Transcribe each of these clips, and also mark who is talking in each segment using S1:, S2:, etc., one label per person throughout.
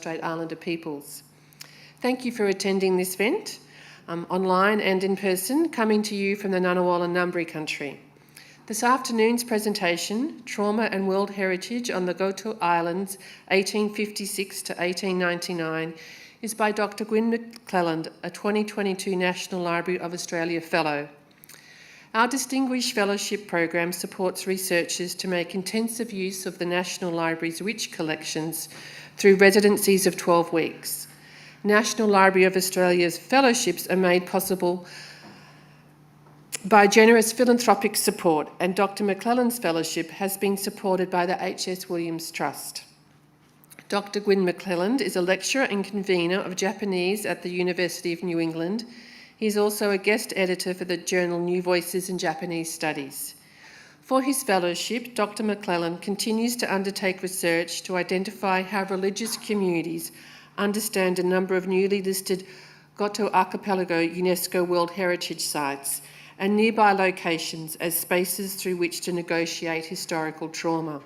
S1: Strait Islander peoples. Thank you for attending this event, online and in person, coming to you from the Ngunnawal and Ngambri country. This afternoon's presentation, Trauma and World Heritage on the Goto Islands, 1856 to 1899, is by Dr. Gwyn McClelland, a 2022 National Library of Australia Fellow. Our Distinguished Fellowship program supports researchers to make intensive use of the National Library's rich collections through residencies of 12 weeks. National Library of Australia's fellowships are made possible by generous philanthropic support, and Dr. McClelland's fellowship has been supported by the H.S. Williams Trust. Dr. Gwyn McClelland is a lecturer and convener of Japanese at the University of New England. He is also a guest editor for the journal New Voices in Japanese Studies. For his fellowship, Dr. McClelland continues to undertake research to identify how religious communities understand a number of newly listed Goto Archipelago UNESCO World Heritage Sites and nearby locations as spaces through which to negotiate historical trauma.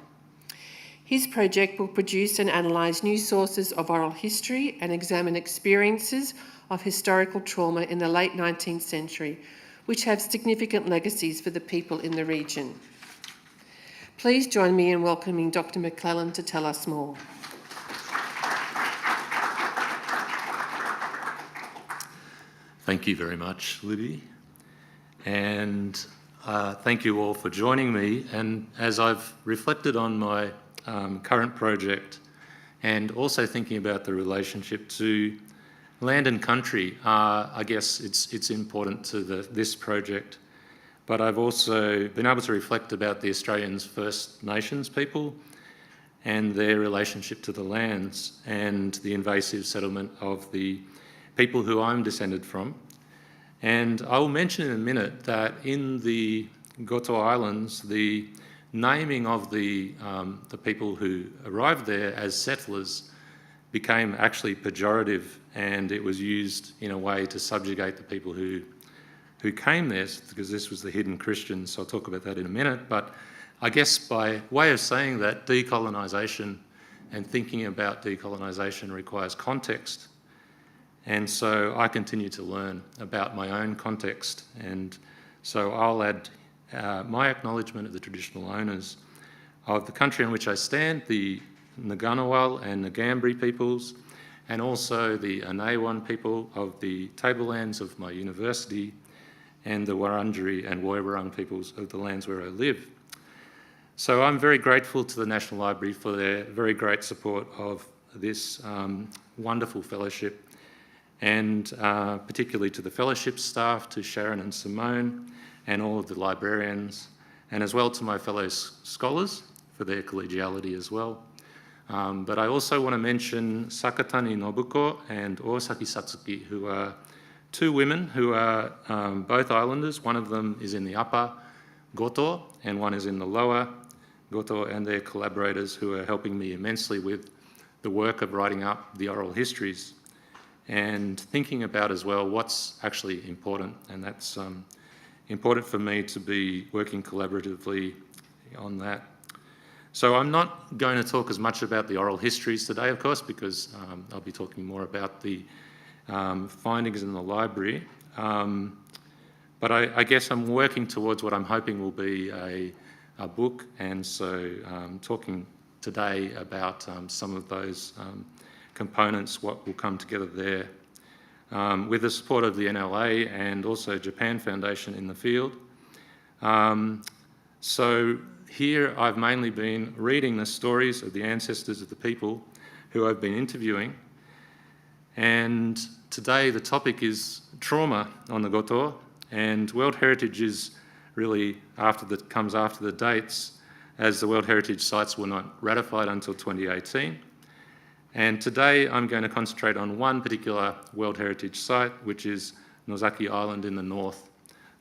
S1: His project will produce and analyse new sources of oral history and examine experiences of historical trauma in the late 19th century, which have significant legacies for the people in the region. Please join me in welcoming Dr. McClelland to tell us more.
S2: Thank you very much, Libby. And thank you all for joining me. And as I've reflected on my current project and also thinking about the relationship to land and country, I guess it's important to this project. But I've also been able to reflect about the Australians First Nations people and their relationship to the lands and the invasive settlement of the people who I'm descended from. And I will mention in a minute that in the Goto Islands, the naming of the people who arrived there as settlers became actually pejorative, and it was used in a way to subjugate the people who came there, because this was the hidden Christians. So I'll talk about that in a minute. But I guess by way of saying that, decolonisation and thinking about decolonisation requires context. And so I continue to learn about my own context. And so I'll add my acknowledgement of the traditional owners of the country in which I stand, the Ngunnawal and Ngambri peoples, and also the Anawan people of the tablelands of my university, and the Wurundjeri and Woiwurrung peoples of the lands where I live. So I'm very grateful to the National Library for their very great support of this wonderful fellowship, and particularly to the fellowship staff, to Sharon and Simone, and all of the librarians, and as well to my fellow scholars for their collegiality as well. But I also want to mention Sakatani Nobuko and Osaki Satsuki, who are two women who are both islanders. One of them is in the upper Goto and one is in the lower Goto, and they're collaborators who are helping me immensely with the work of writing up the oral histories and thinking about as well what's actually important. And that's important for me to be working collaboratively on that. So I'm not going to talk as much about the oral histories today, of course, because I'll be talking more about the findings in the library. But I guess I'm working towards what I'm hoping will be a book, and so talking today about some of those components, what will come together there, with the support of the NLA and also Japan Foundation in the field. So here I've mainly been reading the stories of the ancestors of the people who I've been interviewing, and today the topic is trauma on the Goto, and World Heritage is really comes after the dates, as the World Heritage sites were not ratified until 2018. And today I'm going to concentrate on one particular World Heritage site, which is Nozaki Island in the north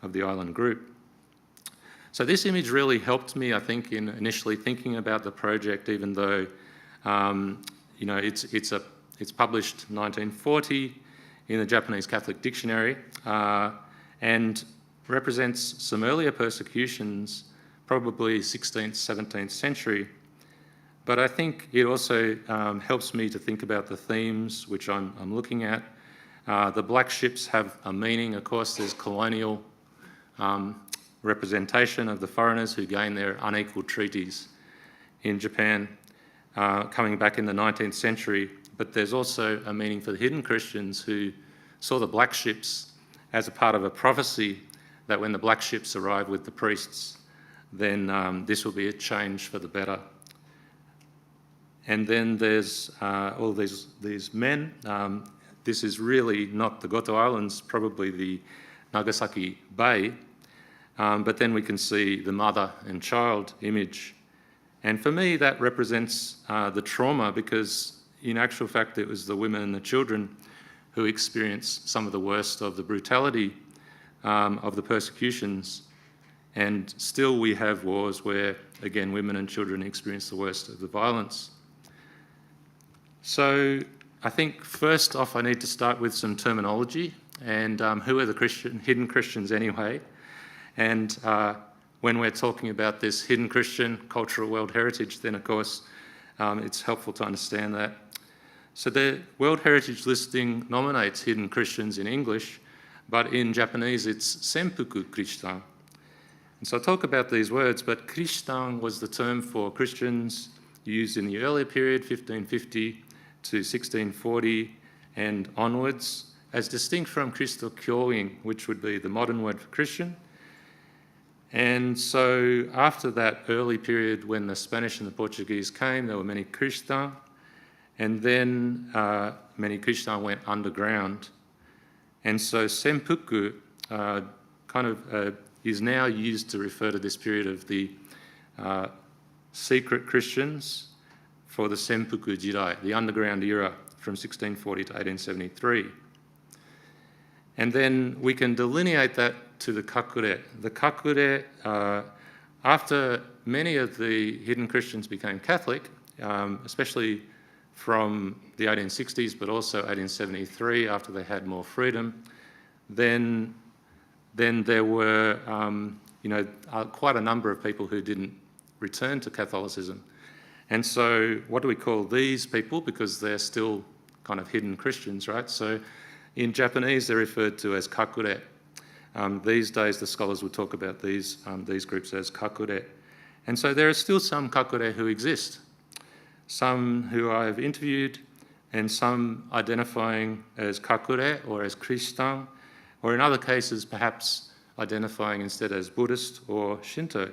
S2: of the island group. So this image really helped me, I think, in initially thinking about the project, even though it's published 1940 in the Japanese Catholic Dictionary, and represents some earlier persecutions, probably 16th, 17th century. but I think it also helps me to think about the themes which I'm looking at. The black ships have a meaning. Of course, there's colonial representation of the foreigners who gained their unequal treaties in Japan coming back in the 19th century. But there's also a meaning for the hidden Christians who saw the black ships as a part of a prophecy that when the black ships arrive with the priests, then this will be a change for the better. And then there's all these men. This is really not the Goto Islands, probably the Nagasaki Bay, but then we can see the mother and child image. And for me, that represents the trauma, because in actual fact, it was the women and the children who experienced some of the worst of the brutality of the persecutions. And still we have wars where, again, women and children experience the worst of the violence. So I think first off, I need to start with some terminology and who are the hidden Christians anyway? And when we're talking about this hidden Christian cultural world heritage, then of course it's helpful to understand that. So the World Heritage listing nominates hidden Christians in English, but in Japanese it's Senpuku Christian. And so I'll talk about these words, but Christian was the term for Christians used in the earlier period, 1550 to 1640 and onwards, as distinct from Christo Kyoin, which would be the modern word for Christian. And so after that early period when the Spanish and the Portuguese came, there were many Christians, and then many Christians went underground. And so Senpuku is now used to refer to this period of the secret Christians for the Senpuku Jirai, the underground era from 1640 to 1873. And then we can delineate that to the Kakure. The Kakure, after many of the hidden Christians became Catholic, especially from the 1860s, but also 1873, after they had more freedom, then there were quite a number of people who didn't return to Catholicism. And so what do we call these people? Because they're still kind of hidden Christians, right? So in Japanese, they're referred to as kakure. These days, the scholars would talk about these groups as kakure. And so there are still some kakure who exist, some who I've interviewed, and some identifying as kakure or as Christian, or in other cases, perhaps identifying instead as Buddhist or Shinto.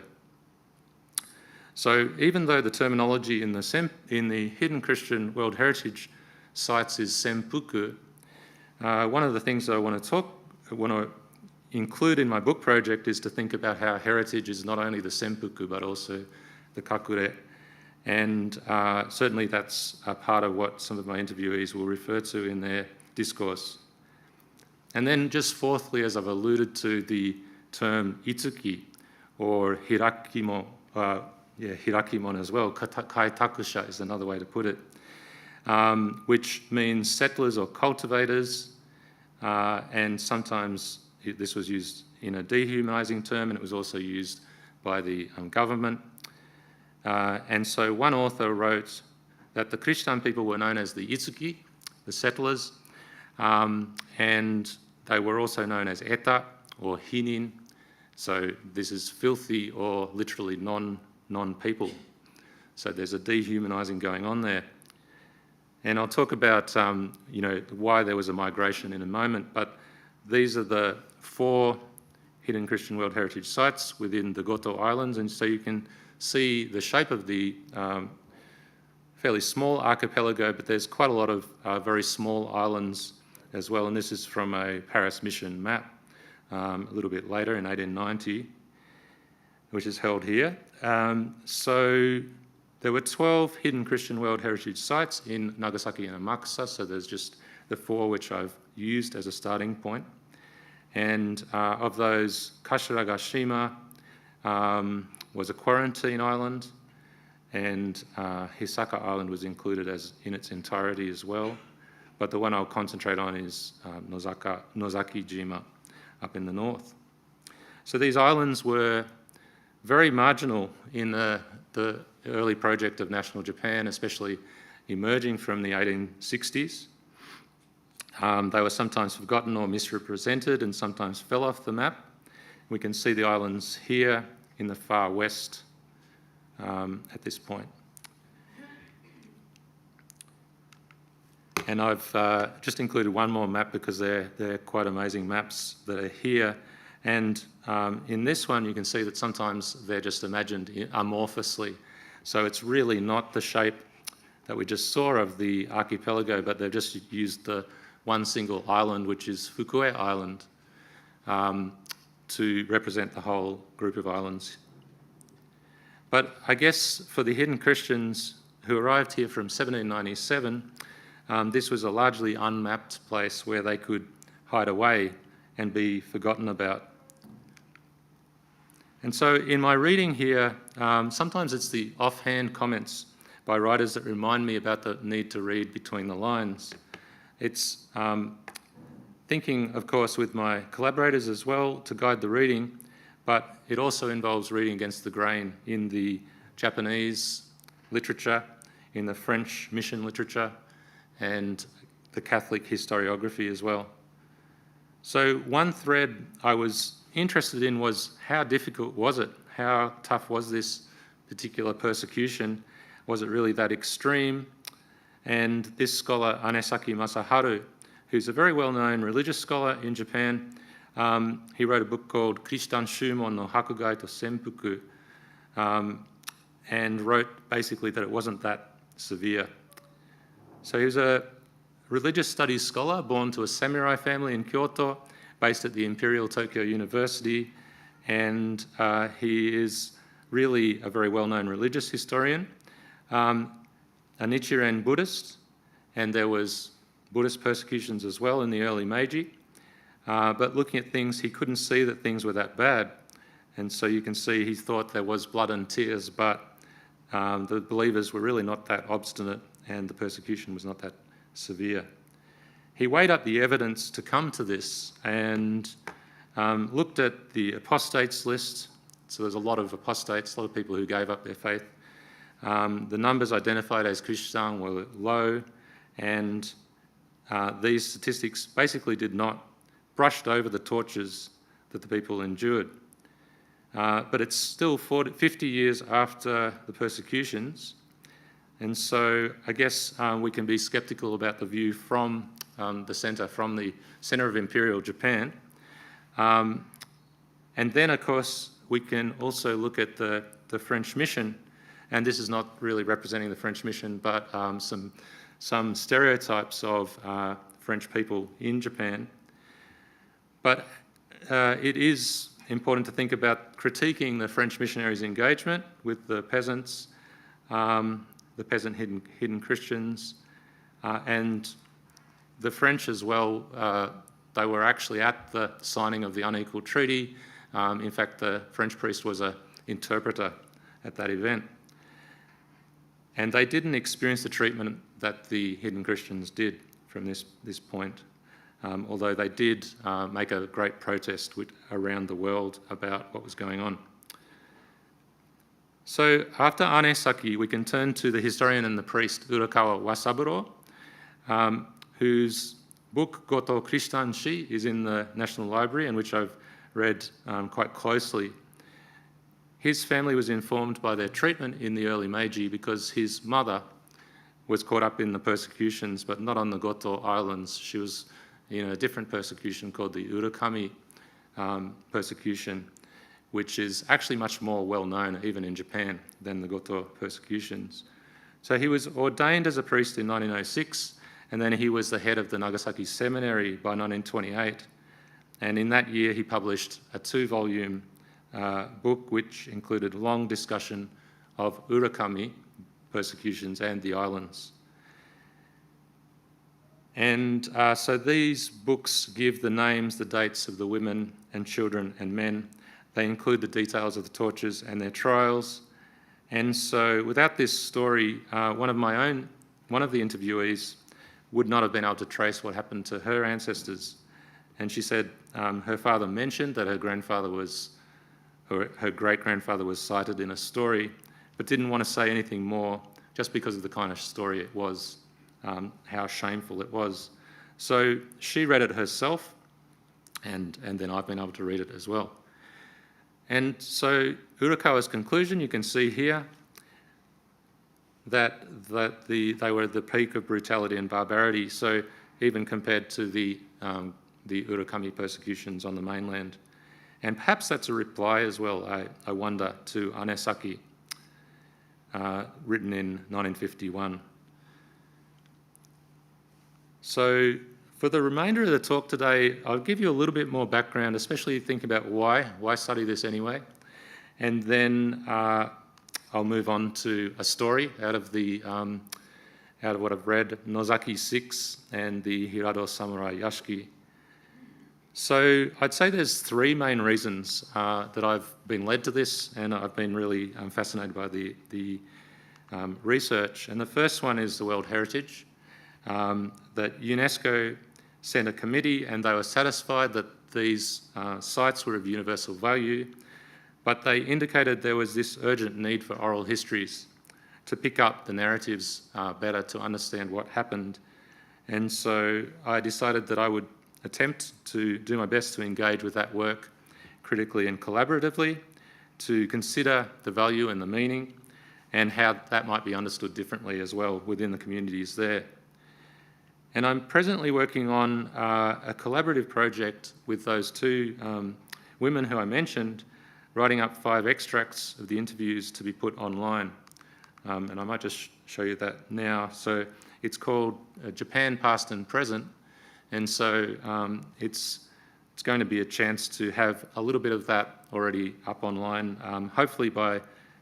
S2: So even though the terminology in the Hidden Christian World Heritage sites is Senpuku, one of the things that I want to include in my book project is to think about how heritage is not only the Senpuku but also the Kakure. And certainly that's a part of what some of my interviewees will refer to in their discourse. And then just fourthly, as I've alluded to, the term Itsuki or Hirakimon, Hirakimon as well, Kaitakusha is another way to put it, which means settlers or cultivators, and sometimes this was used in a dehumanising term, and it was also used by the government. And so one author wrote that the Christian people were known as the Itsuki, the settlers, and they were also known as Eta or Hinin. So this is filthy or literally non-people. So there's a dehumanising going on there. And I'll talk about why there was a migration in a moment, but these are the 4 Hidden Christian World Heritage sites within the Goto Islands, and so you can see the shape of the fairly small archipelago, but there's quite a lot of very small islands as well, and this is from a Paris mission map a little bit later in 1890, which is held here. So there were 12 Hidden Christian World Heritage sites in Nagasaki and Amakusa, so there's just the 4 which I've used as a starting point. And of those, Kashiragashima was a quarantine island, and Hisaka Island was included in its entirety as well. But the one I'll concentrate on is Nozaki-jima up in the north. So these islands were very marginal in the the early project of national Japan, especially emerging from the 1860s. They were sometimes forgotten or misrepresented and sometimes fell off the map. We can see the islands here in the far west at this point. And I've just included one more map because they're quite amazing maps that are here. And in this one, you can see that sometimes they're just imagined amorphously. So it's really not the shape that we just saw of the archipelago, but they've just used the one single island, which is Fukui Island, to represent the whole group of islands. But I guess for the hidden Christians who arrived here from 1797, this was a largely unmapped place where they could hide away and be forgotten about. And so in my reading here, sometimes it's the offhand comments by writers that remind me about the need to read between the lines. It's thinking, of course, with my collaborators as well to guide the reading, but it also involves reading against the grain in the Japanese literature, in the French mission literature, and the Catholic historiography as well. So one thread I was interested in was how difficult was it? How tough was this particular persecution? Was it really that extreme? And this scholar, Anesaki Masaharu, who's a very well-known religious scholar in Japan, he wrote a book called Kristan Shumon no Hakugai to Senpuku, and wrote basically that it wasn't that severe. So he was a religious studies scholar born to a samurai family in Kyoto, based at the Imperial Tokyo University, and he is really a very well-known religious historian, a Nichiren Buddhist, and there was Buddhist persecutions as well in the early Meiji, but looking at things, he couldn't see that things were that bad, and so you can see he thought there was blood and tears, but the believers were really not that obstinate and the persecution was not that severe. He weighed up the evidence to come to this and looked at the apostates list. So there's a lot of apostates, a lot of people who gave up their faith. The numbers identified as Christian were low, and these statistics basically brushed over the tortures that the people endured. But it's still 50 years after the persecutions, and so I guess we can be sceptical about the view from the centre of Imperial Japan. And then, of course, we can also look at the French mission, and this is not really representing the French mission, but some stereotypes of French people in Japan. But it is important to think about critiquing the French missionaries' engagement with the peasants, the peasant hidden Christians, and the French as well. They were actually at the signing of the unequal treaty. In fact, the French priest was an interpreter at that event. And they didn't experience the treatment that the hidden Christians did from this point, although they did make a great protest around the world about what was going on. So after Anesaki, we can turn to the historian and the priest Urakawa Wasaburo, whose book Goto Kristan Shi is in the National Library and which I've read quite closely. His family was informed by their treatment in the early Meiji because his mother was caught up in the persecutions, but not on the Goto Islands. She was in a different persecution called the Urakami persecution, which is actually much more well-known even in Japan than the Goto persecutions. So he was ordained as a priest in 1906, and then he was the head of the Nagasaki Seminary by 1928. And in that year, he published a 2-volume book which included a long discussion of Urakami persecutions and the islands. And so these books give the names, the dates of the women and children and men. They include the details of the tortures and their trials. And so without this story, one of the interviewees would not have been able to trace what happened to her ancestors. And she said her father mentioned that her grandfather was, or her great-grandfather was cited in a story, but didn't want to say anything more just because of the kind of story it was, how shameful it was. So she read it herself, and then I've been able to read it as well. And so Urakawa's conclusion, you can see here, that they were at the peak of brutality and barbarity, so even compared to the Urakami persecutions on the mainland. And perhaps that's a reply as well, I wonder, to Anesaki, written in 1951. So for the remainder of the talk today, I'll give you a little bit more background, especially think about why study this anyway, and then I'll move on to a story out of what I've read, Nozaki 6 and the Hirado Samurai Yashiki. So I'd say there's three main reasons that I've been led to this, and I've been really fascinated by the research. And the first one is the World Heritage, that UNESCO sent a committee and they were satisfied that these sites were of universal value, but they indicated there was this urgent need for oral histories to pick up the narratives better, to understand what happened. And so I decided that I would attempt to do my best to engage with that work critically and collaboratively, to consider the value and the meaning and how that might be understood differently as well within the communities there. And I'm presently working on a collaborative project with those two women who I mentioned, writing up 5 extracts of the interviews to be put online. And I might just show you that now. So it's called Japan Past and Present. And so it's going to be a chance to have a little bit of that already up online, hopefully by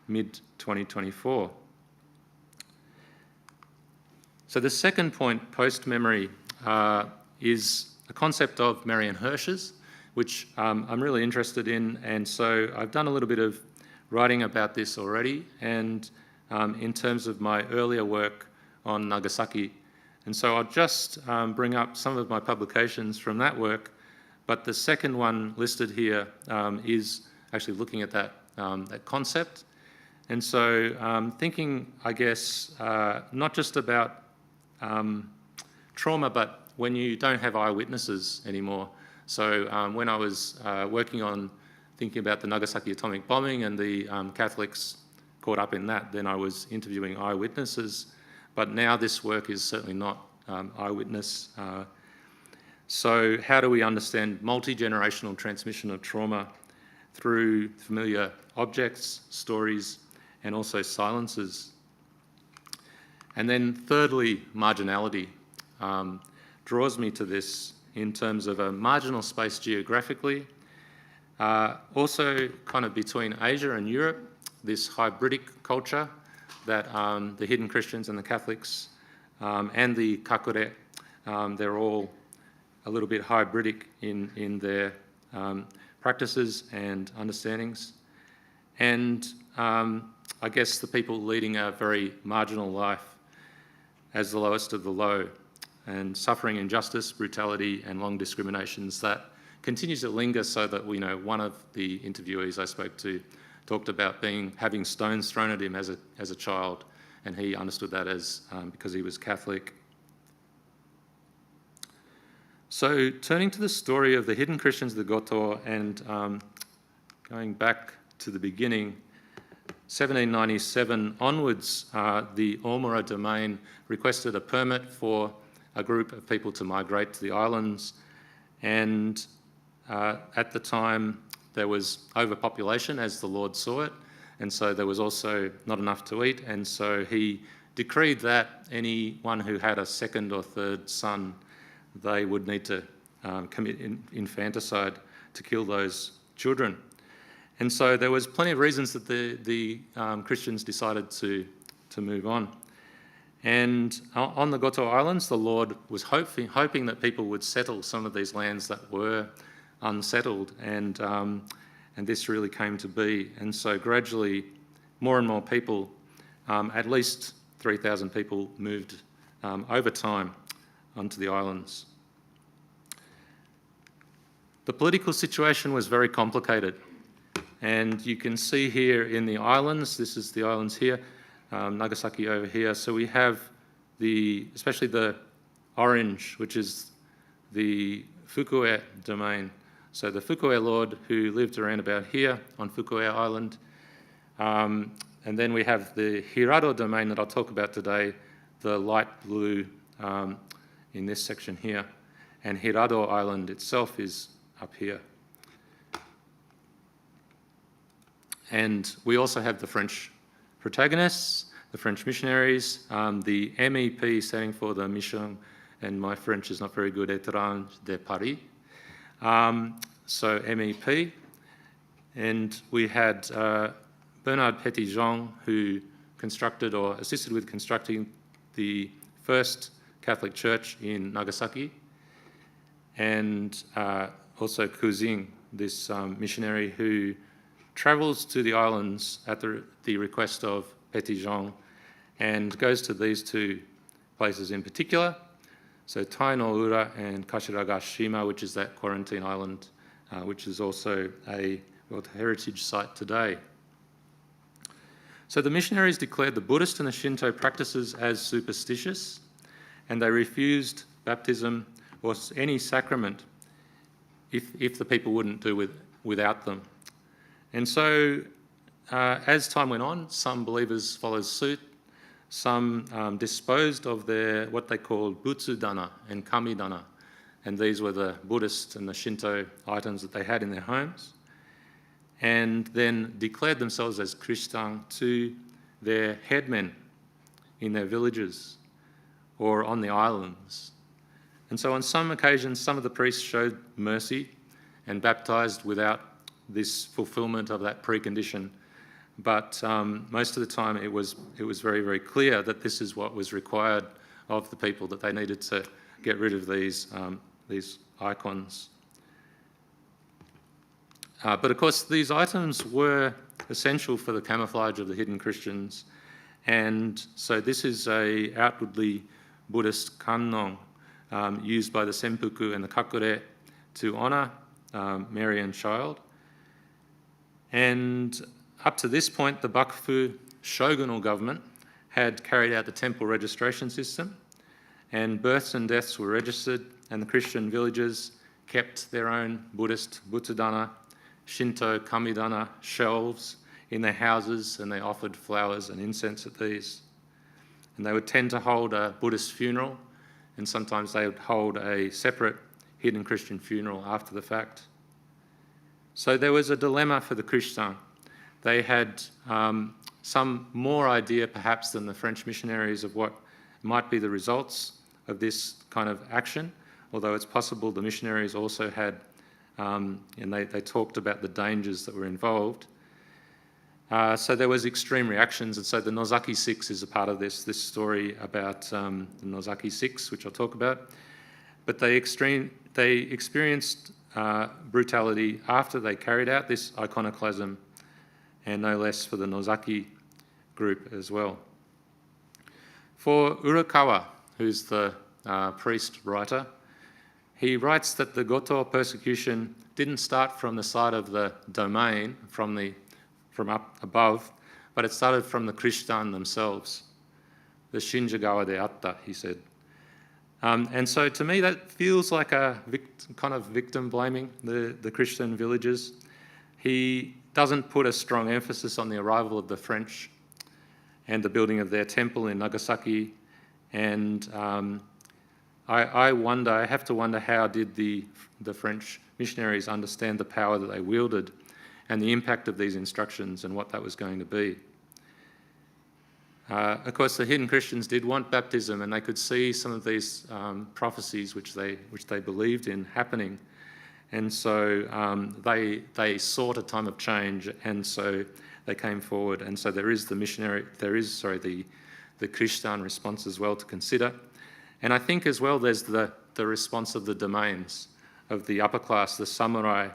S2: mid-2024. So the second point, post-memory, is a concept of Marian Hirsch's, which I'm really interested in. And so I've done a little bit of writing about this already, and in terms of my earlier work on Nagasaki. And so I'll just bring up some of my publications from that work, but the second one listed here is actually looking at that concept. And so thinking, I guess, not just about trauma, but when you don't have eyewitnesses anymore. So when I was working on thinking about the Nagasaki atomic bombing and the Catholics caught up in that, then I was interviewing eyewitnesses. But now this work is certainly not eyewitness. So how do we understand multi-generational transmission of trauma through familiar objects, stories, and also silences? And then thirdly, marginality draws me to this in terms of a marginal space geographically, also kind of between Asia and Europe, this hybridic culture that the hidden Christians and the Catholics and the kakure, they're all a little bit hybridic in their practices and understandings. And I guess the people leading a very marginal life as the lowest of the low, and suffering injustice, brutality, and long discriminations that continues to linger, so that we know one of the interviewees I spoke to talked about having stones thrown at him as a child, and he understood that as because he was Catholic. So turning to the story of the hidden Christians, the Goto, and going back to the beginning, 1797 onwards, the Omura domain requested a permit for a group of people to migrate to the islands, and at the time there was overpopulation as the Lord saw it, and so there was also not enough to eat, and so he decreed that anyone who had a second or third son, they would need to commit infanticide to kill those children. And so there was plenty of reasons that the Christians decided to move on. And on the Goto Islands, the Lord was hoping that people would settle some of these lands that were unsettled, and this really came to be. And so gradually, more and more people, at least 3,000 people, moved over time onto the islands. The political situation was very complicated, And you can see here in the islands, this is the islands here, Nagasaki over here. So we have especially the orange, which is the Fukue domain. So the Fukue lord who lived around about here on Fukue Island. And then we have the Hirado domain that I'll talk about today, the light blue in this section here. And Hirado Island itself is up here. And we also have the French protagonists, the French missionaries, the MEP standing for the Mission, and my French is not very good, Étrange de Paris. So MEP. And we had Bernard Petitjean, who constructed or assisted with constructing the first Catholic church in Nagasaki, and also Kuzing, this missionary who travels to the islands at the request of Petitjean and goes to these two places in particular, so Tai no Ura and Kashiragashima, which is that quarantine island, which is also a World Heritage Site today. So the missionaries declared the Buddhist and the Shinto practices as superstitious, and they refused baptism or any sacrament if the people wouldn't do without them. And so as time went on, some believers followed suit, some disposed of their what they called butsudana and kamidana, and these were the Buddhist and the Shinto items that they had in their homes, and then declared themselves as Christian to their headmen in their villages or on the islands. And so on some occasions, some of the priests showed mercy and baptised without this fulfilment of that precondition. But most of the time it was very, very clear that this is what was required of the people, that they needed to get rid of these icons. But of course, these items were essential for the camouflage of the hidden Christians. And so this is a outwardly Buddhist kannon used by the Senpuku and the Kakure to honour Mary and Child. And up to this point, the Bakufu shogunal government had carried out the temple registration system, and births and deaths were registered, and the Christian villages kept their own Buddhist butsudana, Shinto kamidana shelves in their houses, and they offered flowers and incense at these. And they would tend to hold a Buddhist funeral, and sometimes they would hold a separate hidden Christian funeral after the fact. So there was a dilemma for the Christian. They had some more idea perhaps than the French missionaries of what might be the results of this kind of action, although it's possible the missionaries also had, and they talked about the dangers that were involved. So there was extreme reactions, and so the Nozaki Six is a part of this story about the Nozaki Six, which I'll talk about. But they experienced brutality after they carried out this iconoclasm, and no less for the Nozaki group as well. For Urakawa, who's the priest writer, he writes that the Goto persecution didn't start from the side of the domain, from up above, but it started from the Christian themselves. The Shinjagawa de atta, he said. And so to me that feels like a kind of victim blaming the Christian villages. He doesn't put a strong emphasis on the arrival of the French and the building of their temple in Nagasaki. And I have to wonder how did the French missionaries understand the power that they wielded and the impact of these instructions and what that was going to be. Of course, the hidden Christians did want baptism, and they could see some of these prophecies which they believed in happening, and so they sought a time of change, and so they came forward. And so there is the Christian response as well to consider, and I think as well there's the response of the domains of the upper class, the samurai,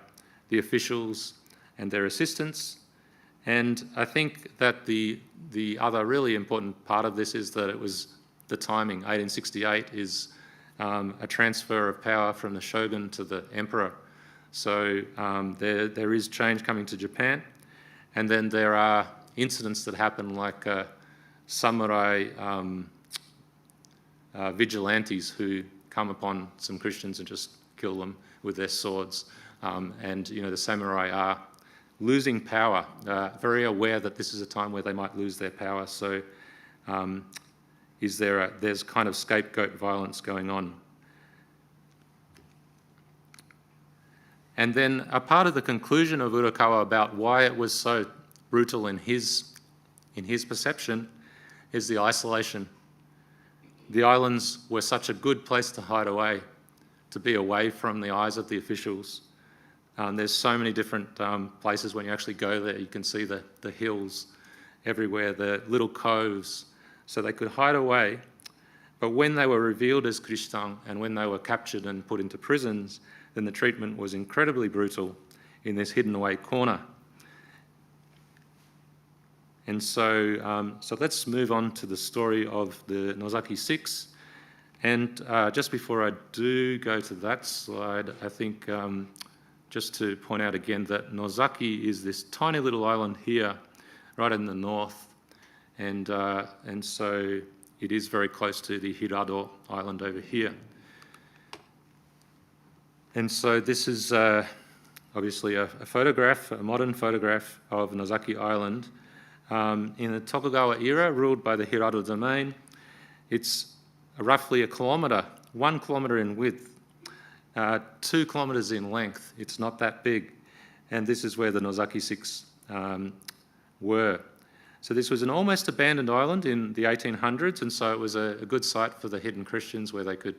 S2: the officials, and their assistants. And I think that the other really important part of this is that it was the timing. 1868 is a transfer of power from the shogun to the emperor. So there is change coming to Japan, And then there are incidents that happen like samurai vigilantes who come upon some Christians and just kill them with their swords. And, the samurai are losing power, very aware that this is a time where they might lose their power. So there's kind of scapegoat violence going on. And then a part of the conclusion of Urakawa about why it was so brutal in his perception is the isolation. The islands were such a good place to hide away, to be away from the eyes of the officials. There's so many different places when you actually go there. You can see the hills everywhere, the little coves, so they could hide away. But when they were revealed as Christian and when they were captured and put into prisons, then the treatment was incredibly brutal in this hidden away corner. And so let's move on to the story of the Nozaki Six. And just before I do go to that slide, I think just to point out again that Nozaki is this tiny little island here, right in the north. And so it is very close to the Hirado Island over here. And so this is obviously a photograph, a modern photograph of Nozaki Island in the Tokugawa era, ruled by the Hirado domain. It's roughly 1 kilometre, 1 kilometre in width, 2 kilometres in length. It's not that big. And this is where the Nozaki Six were. So this was an almost abandoned island in the 1800s, and so it was a good site for the hidden Christians where they could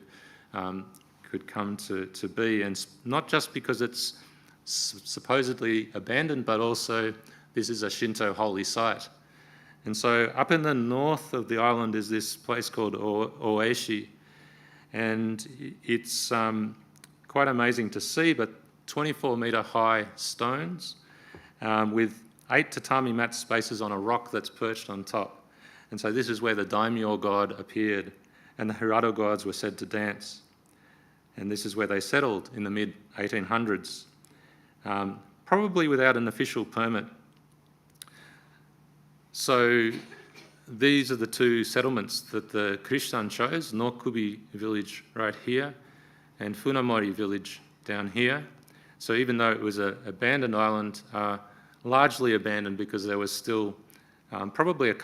S2: come to be, and not just because it's supposedly abandoned, but also this is a Shinto holy site. And so up in the north of the island is this place called Oeshi, and it's quite amazing to see, but 24-metre high stones with 8 tatami mat spaces on a rock that's perched on top. And so this is where the daimyo god appeared, and the Hirado gods were said to dance. And this is where they settled in the mid-1800s, probably without an official permit. So these are the two settlements that the Christian chose, Nokubi village right here and Funamori village down here. So even though it was an abandoned island, largely abandoned because there was still probably a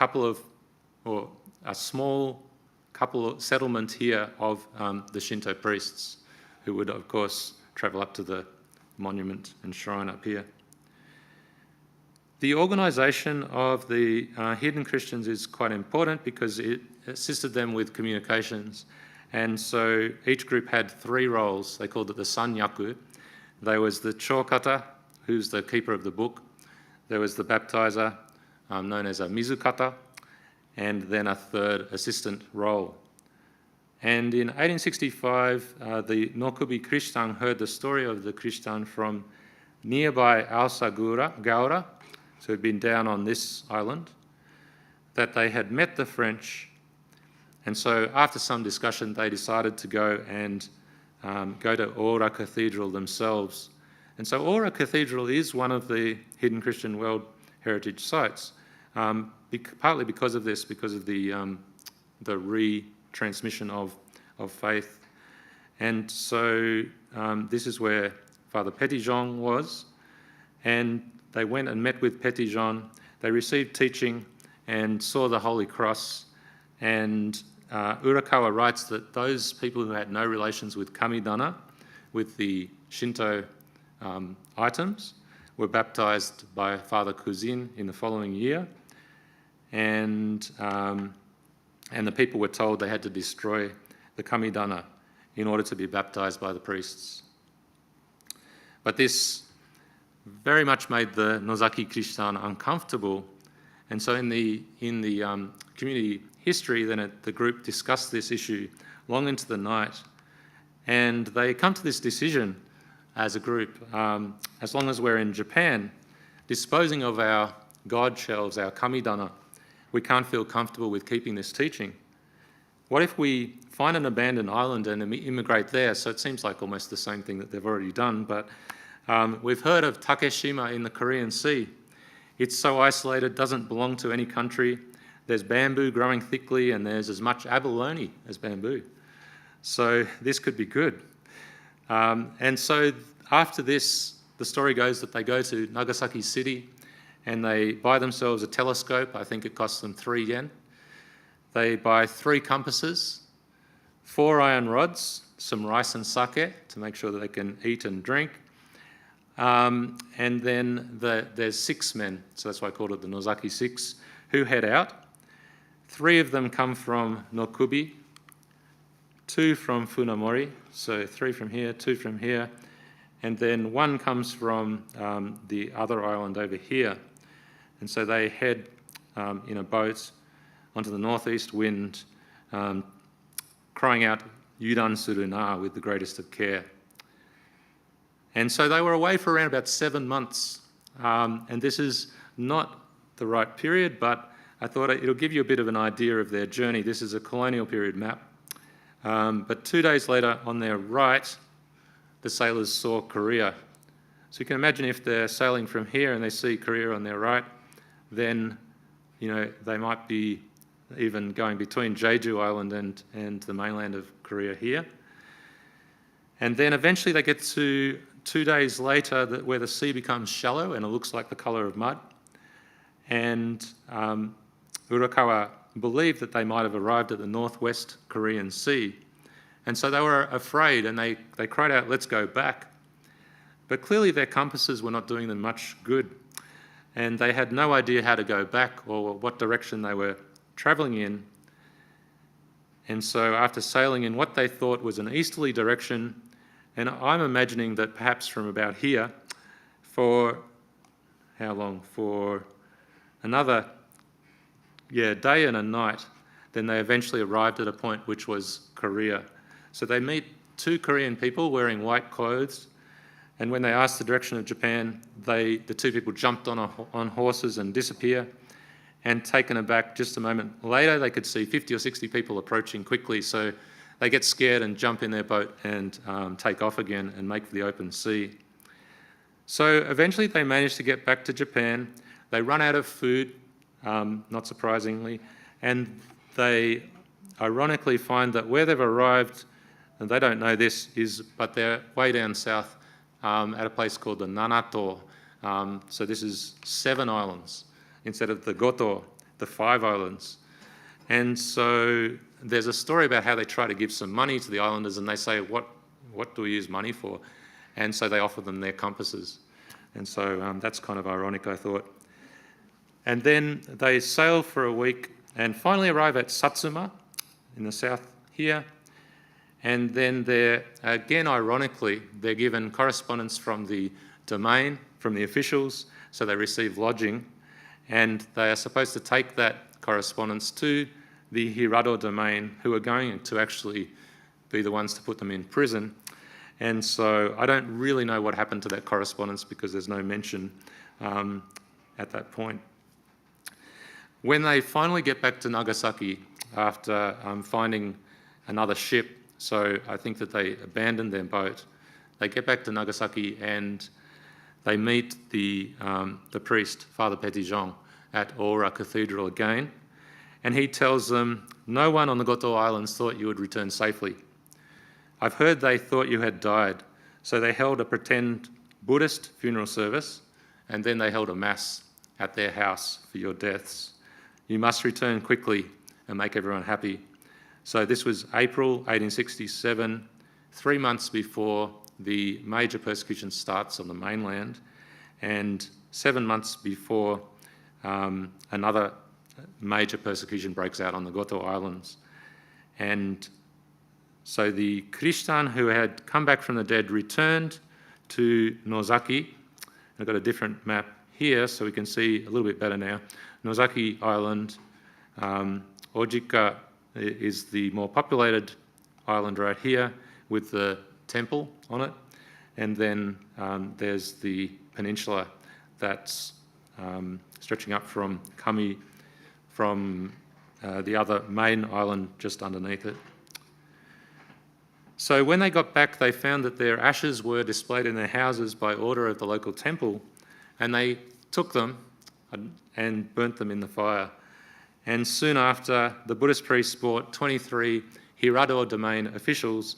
S2: small couple of settlement here of the Shinto priests who would, of course, travel up to the monument and shrine up here. The organisation of the hidden Christians is quite important because it assisted them with communications. And so each group had 3 roles. They called it the Sanyaku. There was the Chokata, who's the keeper of the book. There was the baptizer, known as a Mizukata, and then a 3rd assistant role. And in 1865, the Nokubi Christian heard the story of the Christian from nearby Gaura, so he'd been down on this island, that they had met the French. And so after some discussion, they decided to go and go to Ora Cathedral themselves. And so Ora Cathedral is one of the Hidden Christian World Heritage Sites, partly because of this, because of the retransmission of faith. And so this is where Father Petitjean was, and they went and met with Petitjean. They received teaching and saw the Holy Cross, and Urakawa writes that those people who had no relations with Kamidana, with the Shinto items, were baptized by Father Kuzin in the following year, and the people were told they had to destroy the Kamidana in order to be baptized by the priests. But this very much made the Nozaki Christian uncomfortable, and so in the community history, then the group discussed this issue long into the night, and they come to this decision as a group, as long as we're in Japan, disposing of our god shelves, our kamidana, we can't feel comfortable with keeping this teaching. What if we find an abandoned island and immigrate there? So it seems like almost the same thing that they've already done, but we've heard of Takeshima in the Korean Sea. It's so isolated, doesn't belong to any country. There's bamboo growing thickly, and there's as much abalone as bamboo. So this could be good. And so after this, the story goes that they go to Nagasaki City and they buy themselves a telescope. I think it costs them 3 yen. They buy 3 compasses, 4 iron rods, some rice and sake to make sure that they can eat and drink. And then there's 6 men, so that's why I called it the Nozaki 6, who head out. 3 of them come from Nokubi, 2 from Funamori, so 3 from here, 2 from here, and then 1 comes from the other island over here. And so they head in a boat onto the northeast wind, crying out, Yudan suru na, with the greatest of care. And so they were away for around about 7 months. And this is not the right period, but I thought it'll give you a bit of an idea of their journey. This is a colonial period map. But 2 days later, on their right, the sailors saw Korea. So you can imagine if they're sailing from here and they see Korea on their right, then they might be even going between Jeju Island and the mainland of Korea here. And then eventually they get to 2 days later where the sea becomes shallow and it looks like the colour of mud. And Urakawa believed that they might have arrived at the northwest Korean Sea. And so they were afraid and they cried out, let's go back. But clearly their compasses were not doing them much good. And they had no idea how to go back or what direction they were travelling in. And so after sailing in what they thought was an easterly direction, and I'm imagining that perhaps from about here, for how long? For another day and a night, then they eventually arrived at a point which was Korea. So they meet 2 Korean people wearing white clothes, and when they asked the direction of Japan, the 2 people jumped on horses and disappear. And taken aback just a moment later, they could see 50 or 60 people approaching quickly, so they get scared and jump in their boat and take off again and make for the open sea. So eventually they manage to get back to Japan. They run out of food, not surprisingly, and they ironically find that where they've arrived, and they don't know this, but they're way down south at a place called the Nanato. So this is 7 islands instead of the Goto, the 5 islands. And so there's a story about how they try to give some money to the islanders and they say, what do we use money for? And so they offer them their compasses. And so that's kind of ironic, I thought. And then they sail for a week and finally arrive at Satsuma in the south here. And then they're, again, ironically, they're given correspondence from the domain, from the officials, so they receive lodging. And they are supposed to take that correspondence to the Hirado domain, who are going to actually be the ones to put them in prison. And so I don't really know what happened to that correspondence because there's no mention at that point. When they finally get back to Nagasaki after finding another ship, so I think that they abandoned their boat, they get back to Nagasaki and they meet the priest, Father Petitjean, at Ora Cathedral again, and he tells them, no one on the Goto Islands thought you would return safely. I've heard they thought you had died, so they held a pretend Buddhist funeral service, and then they held a mass at their house for your deaths. You must return quickly and make everyone happy. So this was April 1867, 3 months before the major persecution starts on the mainland, and 7 months before another major persecution breaks out on the Goto Islands. And so the Christian who had come back from the dead returned to Nozaki. I've got a different map here so we can see a little bit better now. Nozaki Island, Ojika is the more populated island right here with the temple on it, and then there's the peninsula that's stretching up from Kami, from the other main island just underneath it. So when they got back, they found that their ashes were displayed in their houses by order of the local temple, and they took them, and burnt them in the fire. And soon after, the Buddhist priests brought 23 Hirado domain officials,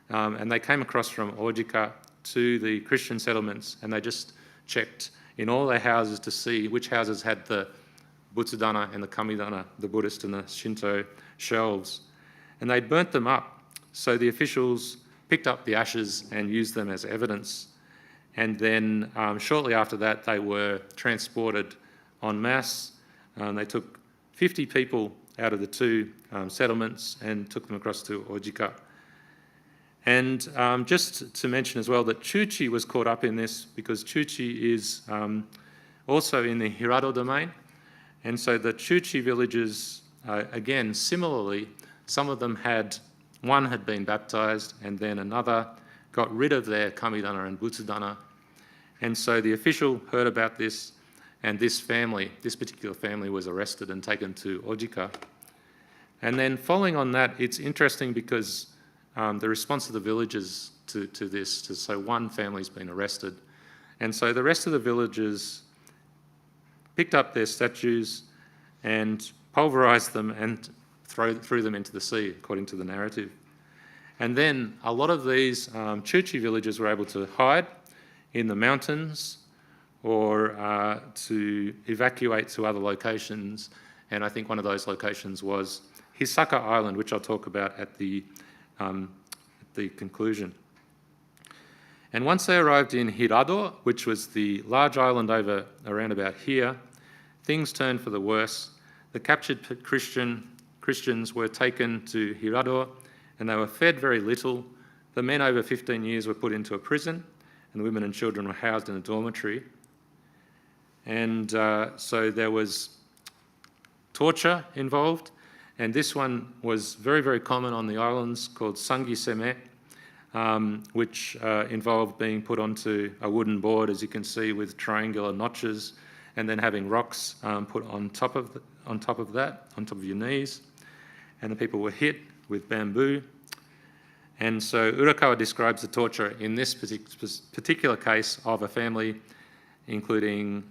S2: and they came across from Ojika to the Christian settlements, and they just checked in all their houses to see which houses had the Butsudana and the Kamidana, the Buddhist and the Shinto shelves. And they'd burnt them up, so the officials picked up the ashes and used them as evidence. And then shortly after that, they were transported en masse. They took 50 people out of the two settlements and took them across to Ojika. And just to mention as well that Chuchi was caught up in this because Chuchi is also in the Hirado domain. And so the Chuchi villages, again, similarly, some of them one had been baptised and then another got rid of their Kamidana and Butsudana. And so the official heard about this, and this particular family was arrested and taken to Ojika. And then following on that, it's interesting because the response of the villagers to this, so one family's been arrested. And so the rest of the villagers picked up their statues and pulverised them and threw them into the sea, according to the narrative. And then a lot of these Chuchi villagers were able to hide in the mountains or to evacuate to other locations. And I think one of those locations was Hisaka Island, which I'll talk about at the conclusion. And once they arrived in Hirado, which was the large island around about here, things turned for the worse. The captured Christians were taken to Hirado, and they were fed very little. The men over 15 years were put into a prison, and the women and children were housed in a dormitory. And so there was torture involved, and this one was very, very common on the islands, called sangiseme, which involved being put onto a wooden board, as you can see, with triangular notches, and then having rocks put on top of your knees. And the people were hit with bamboo. And so Urakawa describes the torture in this particular case of a family, including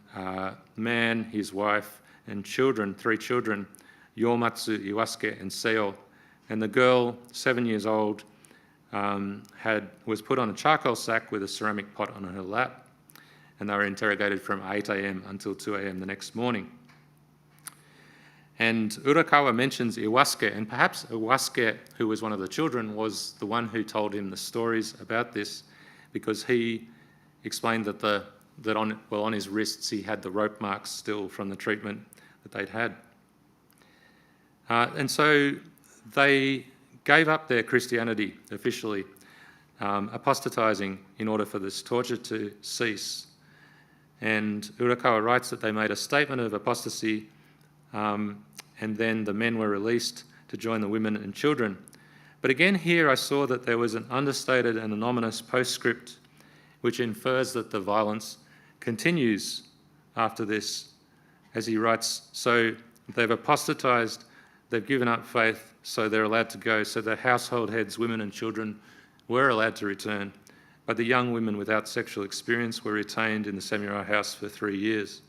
S2: man, his wife, and children, 3 children, Yomatsu, Iwasuke, and Seo. And the girl, 7 years old, was put on a charcoal sack with a ceramic pot on her lap, and they were interrogated from 8 a.m. until 2 a.m. the next morning. And Urakawa mentions Iwasuke, and perhaps Iwasuke, who was one of the children, was the one who told him the stories about this, because he explained that on his wrists he had the rope marks still from the treatment that they'd had. And so they gave up their Christianity officially, apostatizing in order for this torture to cease. And Urakawa writes that they made a statement of apostasy, and then the men were released to join the women and children. But again here I saw that there was an understated and anonymous postscript which infers that the violence continues after this. As he writes, so they've apostatized, they've given up faith, so they're allowed to go. So the household heads, women and children, were allowed to return, but the young women without sexual experience were retained in the samurai house for 3 years.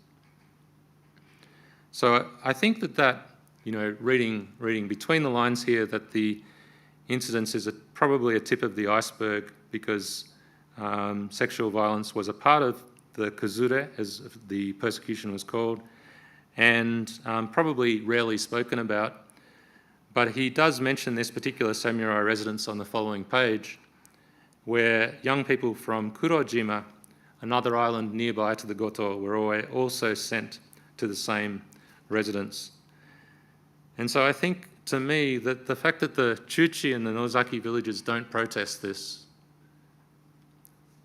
S2: So I think that reading between the lines here, that the incidence is probably a tip of the iceberg, because sexual violence was a part of the kazure, as the persecution was called, and probably rarely spoken about. But he does mention this particular samurai residence on the following page, where young people from Kurojima, another island nearby to the Goto, were also sent to the same residence. And so I think, to me, that the fact that the Chuchi and the Nozaki villages don't protest this,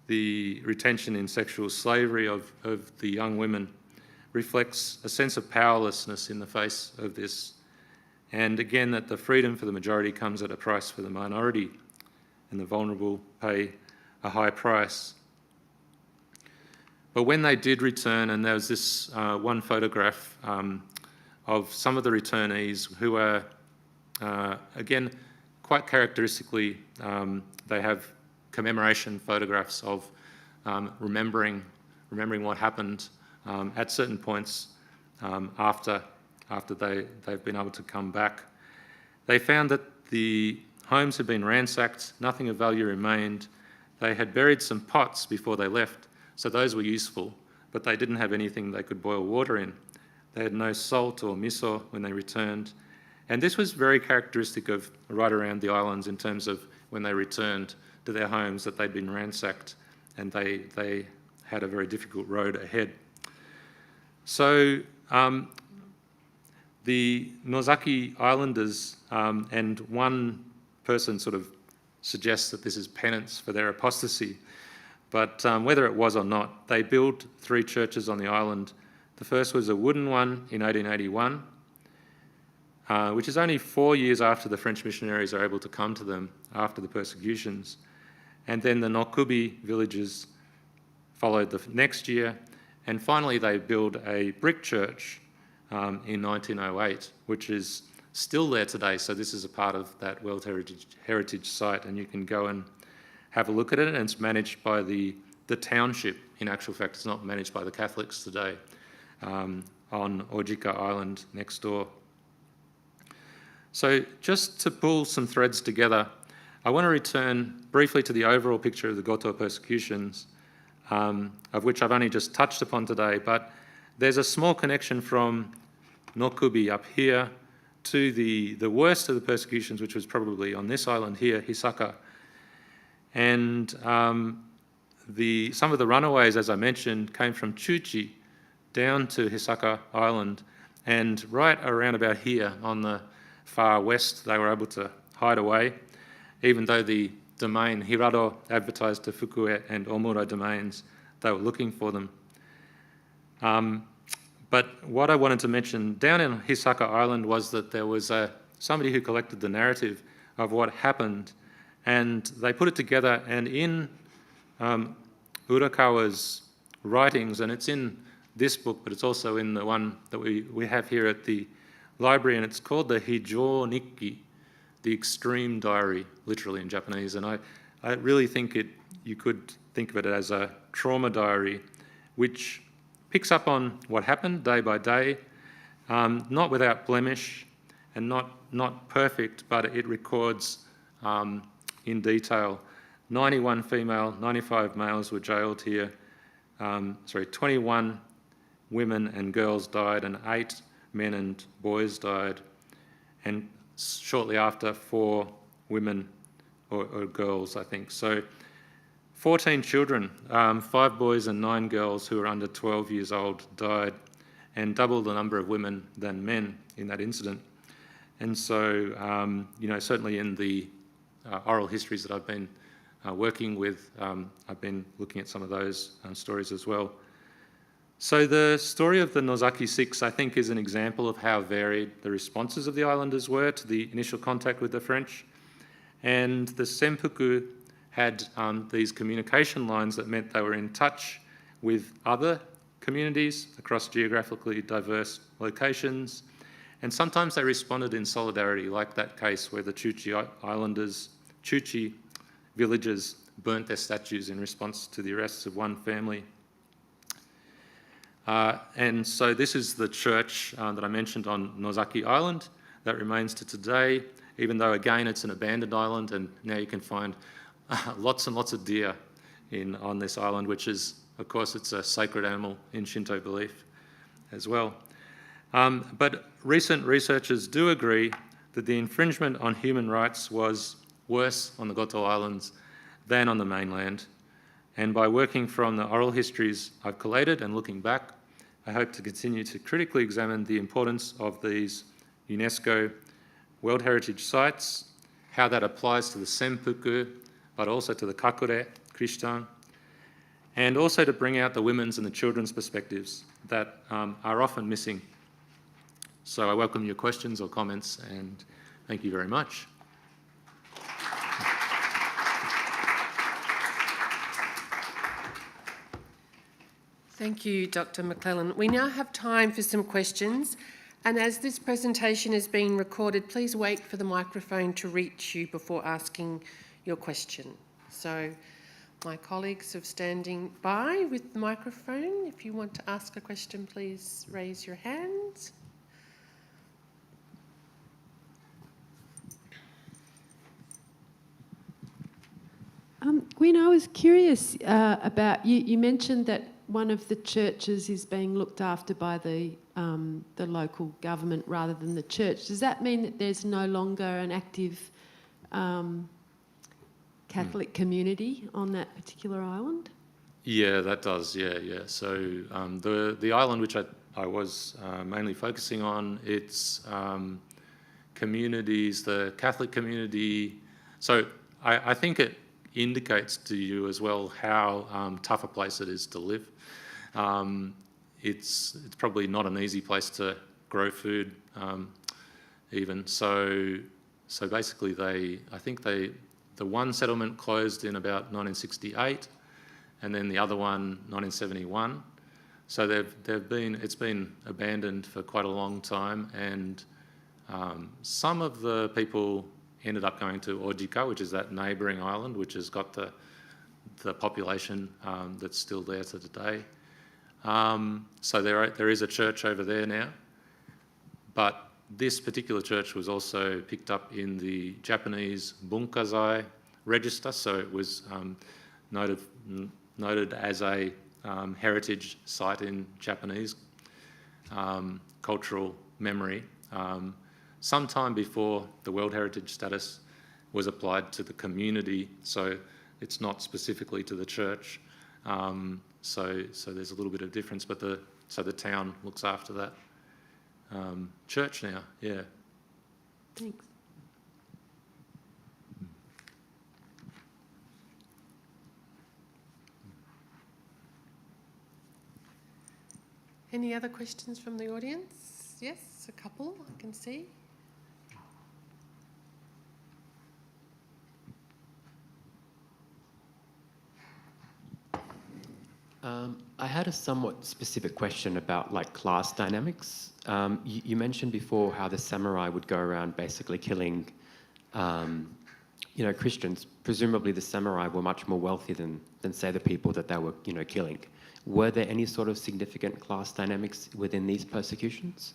S2: the retention in sexual slavery of the young women, reflects a sense of powerlessness in the face of this. And again, that the freedom for the majority comes at a price for the minority, and the vulnerable pay a high price. But when they did return, and there was this one photograph of some of the returnees who are, again, quite characteristically, they have commemoration photographs of remembering what happened at certain points after they've been able to come back. They found that the homes had been ransacked, nothing of value remained. They had buried some pots before they left, so those were useful, but they didn't have anything they could boil water in. They had no salt or miso when they returned. And this was very characteristic of right around the islands in terms of when they returned to their homes, that they'd been ransacked and they had a very difficult road ahead. So the Nozaki Islanders, and one person sort of suggests that this is penance for their apostasy, but whether it was or not, they built 3 churches on the island. The first was a wooden one in 1881, which is only 4 years after the French missionaries are able to come to them after the persecutions. And then the Nokubi villages followed the next year. And finally, they built a brick church in 1908, which is still there today. So this is a part of that World Heritage Site, and you can go and have a look at it. And it's managed by the township. In actual fact, it's not managed by the Catholics today, on Ojika Island next door. So just to pull some threads together, I want to return briefly to the overall picture of the Goto persecutions, of which I've only just touched upon today, but there's a small connection from Nokubi up here to the worst of the persecutions, which was probably on this island here, Hisaka. And some of the runaways, as I mentioned, came from Chuchi down to Hisaka Island, and right around about here on the far west, they were able to hide away, even though the domain Hirado advertised to Fukue and Omura domains, they were looking for them. But what I wanted to mention down in Hisaka Island was that there was somebody who collected the narrative of what happened, and they put it together, and in Urakawa's writings, and it's in this book, but it's also in the one that we have here at the library, and it's called the Hijou Nikki, the extreme diary, literally in Japanese. And I really think you could think of it as a trauma diary, which picks up on what happened day by day, not without blemish and not perfect, but it records in detail. 91 female, 95 males were jailed here. 21 women and girls died, and 8 men and boys died. And shortly after, 4 women or girls, I think. So 14 children, 5 boys and 9 girls who were under 12 years old died, and double the number of women than men in that incident. And so, certainly in the oral histories that I've been working with, I've been looking at some of those stories as well. So the story of the Nozaki Six, I think, is an example of how varied the responses of the islanders were to the initial contact with the French. And the Senpuku had these communication lines that meant they were in touch with other communities across geographically diverse locations. And sometimes they responded in solidarity, like that case where the Chuchi villagers burnt their statues in response to the arrests of one family. And so this is the church that I mentioned on Nozaki Island that remains to today, even though, again, it's an abandoned island, and now you can find lots and lots of deer on this island, which is, of course, it's a sacred animal in Shinto belief as well. But recent researchers do agree that the infringement on human rights was worse on the Goto Islands than on the mainland. And by working from the oral histories I've collated and looking back, I hope to continue to critically examine the importance of these UNESCO World Heritage Sites, how that applies to the Senpuku, but also to the Kakure, Christian, and also to bring out the women's and the children's perspectives that are often missing. So I welcome your questions or comments, and thank you very much.
S1: Thank you, Dr. McClellan. We now have time for some questions, and as this presentation is being recorded, please wait for the microphone to reach you before asking your question. So My colleagues are standing by with the microphone. If you want to ask a question, please raise your hand.
S3: Gwen, I was curious about you mentioned that one of the churches is being looked after by the local government rather than the church. Does that mean that there's no longer an active Catholic community on that particular island?
S2: Yeah, that does. Yeah. So the island which I was mainly focusing on, it's communities, the Catholic community. So I think it indicates to you as well how tough a place it is to live. It's probably not an easy place to grow food, even. So basically, the one settlement closed in about 1968, and then the other one 1971. So it's been abandoned for quite a long time, and some of the people ended up going to Ojika, which is that neighbouring island, which has got the population that's still there to today. So there is a church over there now, but this particular church was also picked up in the Japanese Bunkazai register, so it was noted as a heritage site in Japanese cultural memory. Sometime before the World Heritage status was applied to the community, so it's not specifically to the church. So there's a little bit of difference, but the town looks after that church now. Yeah.
S3: Thanks.
S1: Any other questions from the audience? Yes, a couple I can see.
S4: I had a somewhat specific question about class dynamics. You mentioned before how the samurai would go around basically killing, Christians. Presumably the samurai were much more wealthy than say the people that they were, killing. Were there any sort of significant class dynamics within these persecutions?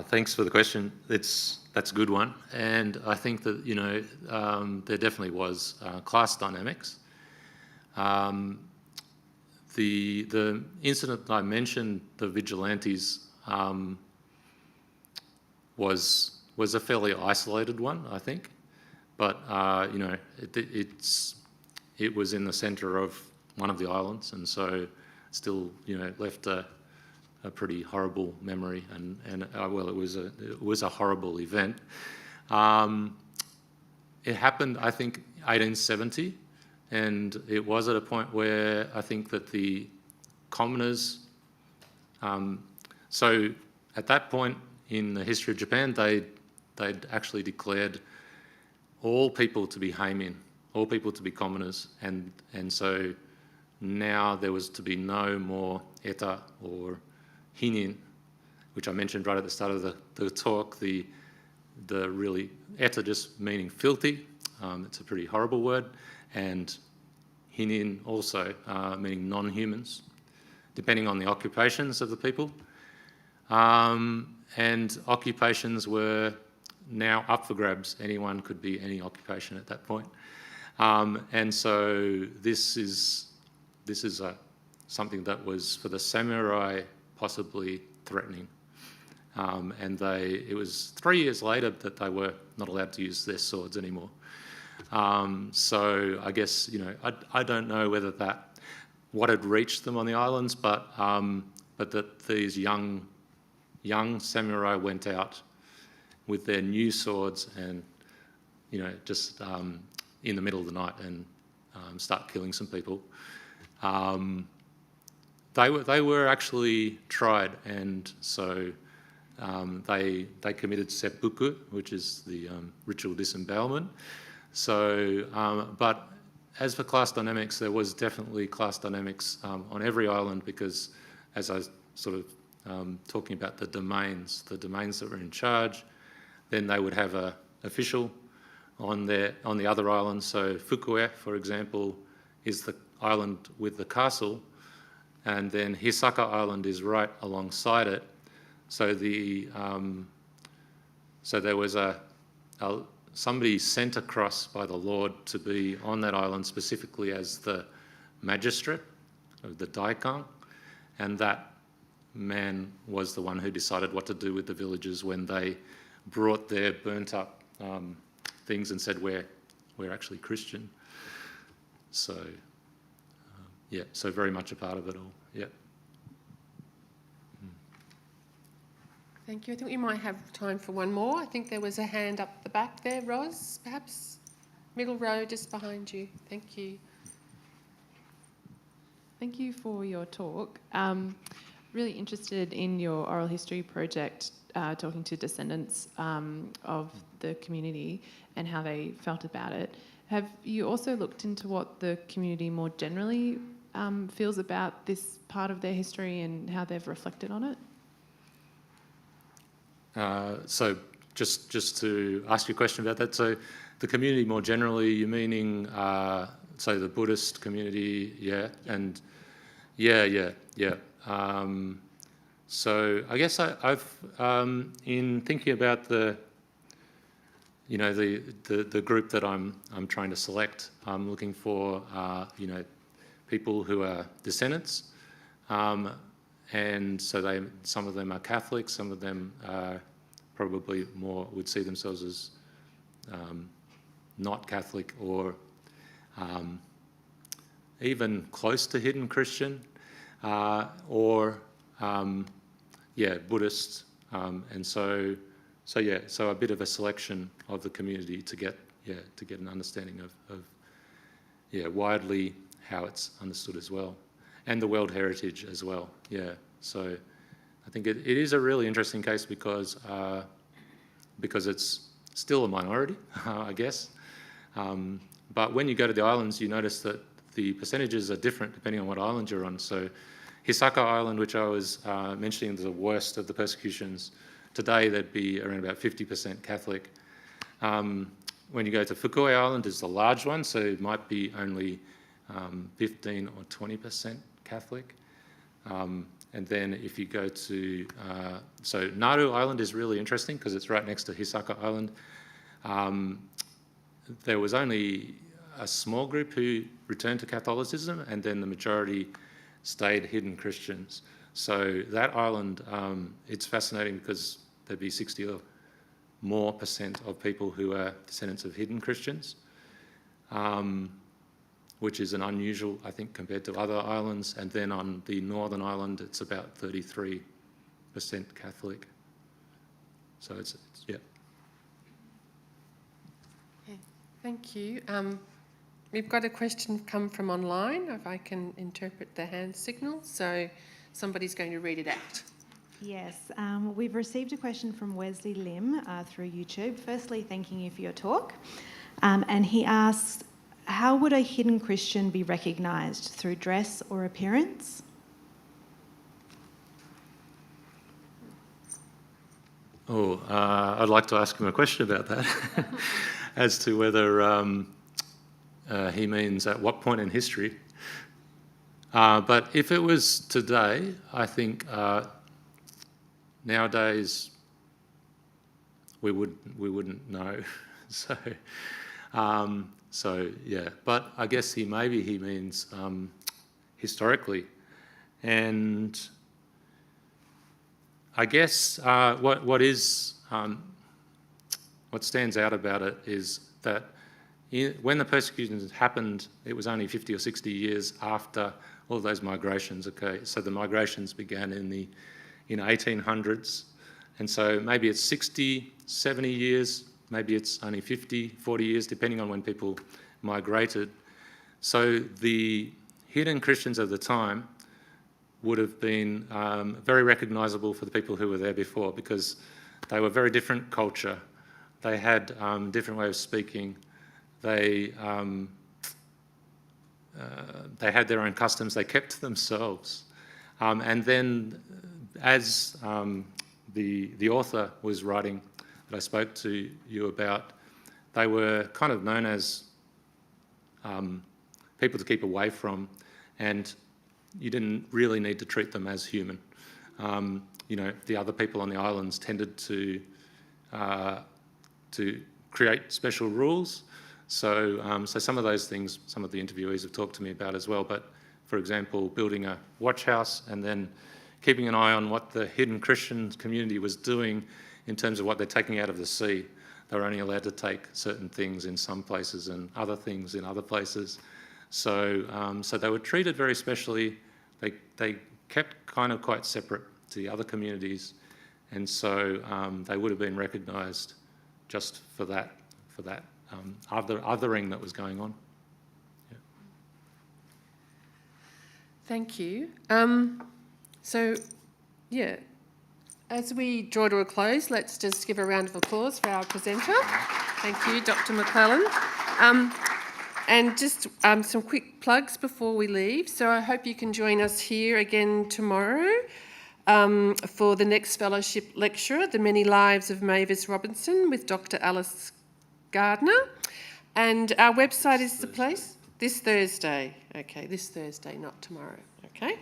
S2: Thanks for the question. That's a good one, and I think that there definitely was class dynamics. The incident that I mentioned, the vigilantes, was a fairly isolated one, I think, but it was in the centre of one of the islands, and so still left a pretty horrible memory, and it was a horrible event. It happened, I think, 1870, and it was at a point where I think that the commoners. So at that point in the history of Japan, they'd actually declared all people to be heimin, all people to be commoners, and so now there was to be no more eta or hinin, which I mentioned right at the start of the talk. The really eta just meaning filthy. It's a pretty horrible word, and hinin also meaning non-humans, depending on the occupations of the people. And occupations were now up for grabs. Anyone could be any occupation at that point. And so this is something that was for the samurai possibly threatening. And it was 3 years later that they were not allowed to use their swords anymore. So I guess, I don't know whether what had reached them on the islands, but that these young samurai went out with their new swords and, just in the middle of the night and start killing some people. They were actually tried, and so they committed seppuku, which is the ritual disembowelment. So, but as for class dynamics, there was definitely class dynamics on every island, because as I was sort of talking about the domains that were in charge, then they would have a official on the other islands. So Fukui, for example, is the island with the castle, and then Hisaka Island is right alongside it. So so there was somebody sent across by the Lord to be on that island specifically as the magistrate of the Daikang, and that man was the one who decided what to do with the villagers when they brought their burnt up things and said, we're actually Christian. So, yeah, so very much a part of it all, yeah.
S1: Thank you. I think we might have time for one more. I think there was a hand up the back there. Ros, perhaps? Middle row just behind you. Thank you.
S5: Thank you for your talk. Really interested in your oral history project, talking to descendants of the community and how they felt about it. Have you also looked into what the community more generally feels about this part of their history and how they've reflected on it?
S2: So just to ask you a question about that, so the community more generally, you're meaning, so the Buddhist community, yeah, and yeah. So I guess I've in thinking about the group that I'm trying to select, I'm looking for people who are descendants, and so some of them are Catholic, some of them are probably more would see themselves as not Catholic or even close to hidden Christian, or Buddhist, and so a bit of a selection of the community to get an understanding of widely how it's understood as well, and the World Heritage as well. Yeah, so I think it is a really interesting case because it's still a minority, I guess. But when you go to the islands, you notice that the percentages are different depending on what island you're on. So Hisaka Island, which I was mentioning, the worst of the persecutions, today there'd be around about 50% Catholic. When you go to Fukui Island, it's the large one, so it might be only 15 or 20% Catholic. And then if you go to, so Nauru Island is really interesting because it's right next to Hisaka Island. There was only a small group who returned to Catholicism, and then the majority stayed hidden Christians. So that island, it's fascinating because there'd be 60 or more % of people who are descendants of hidden Christians, which is an unusual, I think, compared to other islands. And then on the Northern Island, it's about 33% Catholic. So it's yeah.
S1: Okay, thank you. We've got a question come from online, if I can interpret the hand signal. So somebody's going to read it out.
S6: Yes, we've received a question from Wesley Lim through YouTube. Firstly, thanking you for your talk. And he asks, how would a hidden Christian be recognised? Through dress or appearance?
S2: I'd like to ask him a question about that as to whether he means at what point in history. But if it was today, I think nowadays we wouldn't know. So yeah, but I guess he means historically, and I guess what stands out about it is that when the persecutions happened, it was only 50 or 60 years after all those migrations. Okay, so the migrations began in the 1800s, and so maybe it's 60, 70 years. Maybe it's only 50, 40 years, depending on when people migrated. So the hidden Christians of the time would have been very recognisable for the people who were there before, because they were very different culture. They had different way of speaking. They had their own customs. They kept to themselves. And then as the author was writing, that I spoke to you about, they were kind of known as people to keep away from, and you didn't really need to treat them as human. The other people on the islands tended to create special rules. So some of those things, some of the interviewees have talked to me about as well. But for example, building a watch house and then keeping an eye on what the hidden Christian community was doing in terms of what they're taking out of the sea. They were only allowed to take certain things in some places and other things in other places. So they were treated very specially. They kept kind of quite separate to the other communities, and so they would have been recognised just for that othering that was going on. Yeah.
S1: Thank you. As we draw to a close, let's just give a round of applause for our presenter. Thank you, Dr. McClellan. And just some quick plugs before we leave. So I hope you can join us here again tomorrow for the next fellowship lecture, The Many Lives of Mavis Robinson, with Dr. Alice Gardner. And our website is the place? This Thursday. Okay, this Thursday, not tomorrow. Okay.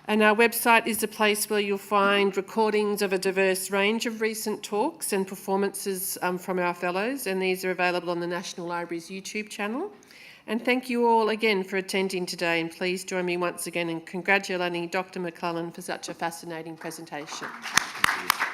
S1: And our website is a place where you'll find recordings of a diverse range of recent talks and performances from our fellows, and these are available on the National Library's YouTube channel. And thank you all again for attending today, and please join me once again in congratulating Dr. McClellan for such a fascinating presentation.
S2: Thank you.